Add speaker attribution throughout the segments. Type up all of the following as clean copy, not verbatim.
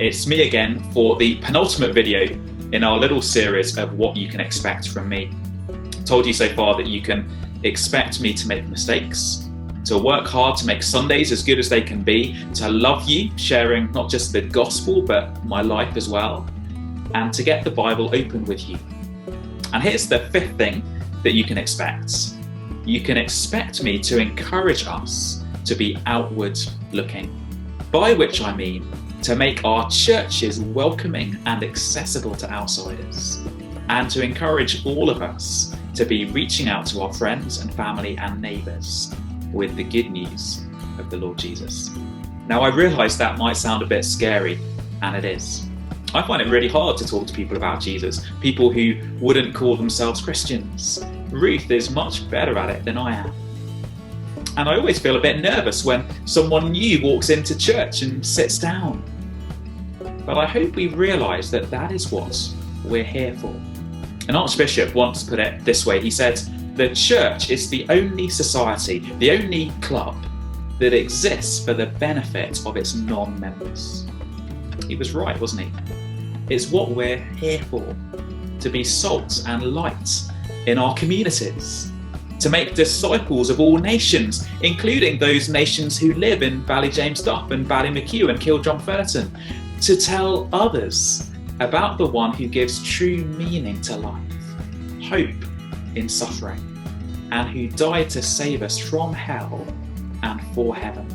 Speaker 1: It's me again for the penultimate video in our little series of what you can expect from me. I told you so far that you can expect me to make mistakes, to work hard to make Sundays as good as they can be, to love you, sharing not just the gospel but my life as well, and to get the Bible open with you. And here's the fifth thing that you can expect. You can expect me to encourage us to be outward looking, by which I mean to make our churches welcoming and accessible to outsiders, and to encourage all of us to be reaching out to our friends and family and neighbours with the good news of the Lord Jesus. Now, I realise that might sound a bit scary, and it is. I find it really hard to talk to people about Jesus, people who wouldn't call themselves Christians. Ruth is much better at it than I am. And I always feel a bit nervous when someone new walks into church and sits down. But I hope we realise that that is what we're here for. An archbishop once put it this way. He said, "The church is the only society, the only club that exists for the benefit of its non-members." He was right, wasn't he? It's what we're here for, to be salt and light in our communities, to make disciples of all nations, including those nations who live in Ballyjames and Ballymacue and Kildrumferton, to tell others about the one who gives true meaning to life, hope in suffering, and who died to save us from hell and for heaven.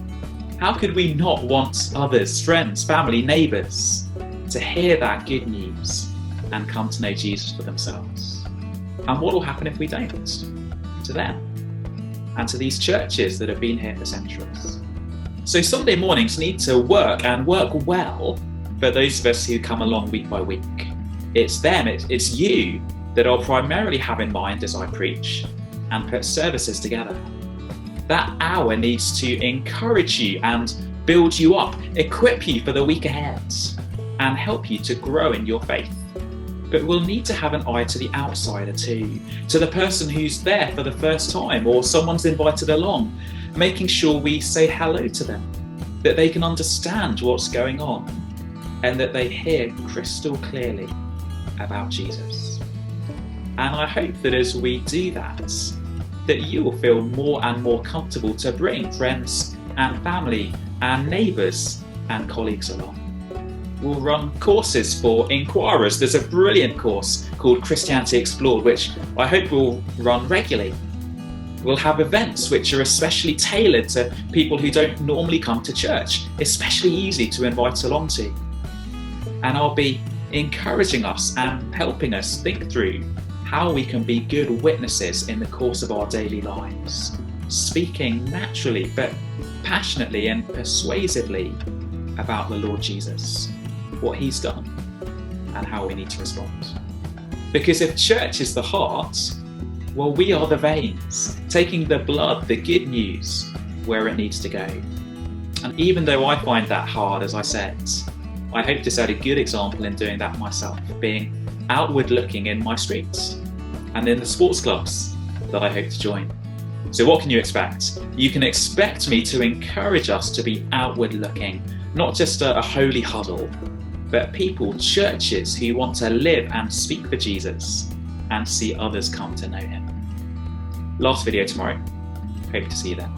Speaker 1: How could we not want others, friends, family, neighbours, to hear that good news and come to know Jesus for themselves? And what will happen if we don't? To them and to these churches that have been here for centuries. So Sunday mornings need to work and work well for those of us who come along week by week. It's them, it's you that I'll primarily have in mind as I preach and put services together. That hour needs to encourage you and build you up, equip you for the week ahead, and help you to grow in your faith. But we'll need to have an eye to the outsider too, to the person who's there for the first time or someone's invited along, making sure we say hello to them, that they can understand what's going on and that they hear crystal clearly about Jesus. And I hope that as we do that you will feel more and more comfortable to bring friends and family and neighbours and colleagues along. We'll run courses for inquirers. There's a brilliant course called Christianity Explored, which I hope we'll run regularly. We'll have events which are especially tailored to people who don't normally come to church, especially easy to invite along to. And I'll be encouraging us and helping us think through how we can be good witnesses in the course of our daily lives, speaking naturally but passionately and persuasively about the Lord Jesus, what he's done, and how we need to respond. Because if church is the heart, well, we are the veins, taking the blood, the good news, where it needs to go. And even though I find that hard, as I said, I hope to set a good example in doing that myself, being outward looking in my streets and in the sports clubs that I hope to join. So what can you expect? You can expect me to encourage us to be outward looking, not just a holy huddle, but people, churches who want to live and speak for Jesus and see others come to know him. Last video tomorrow. Hope to see you then.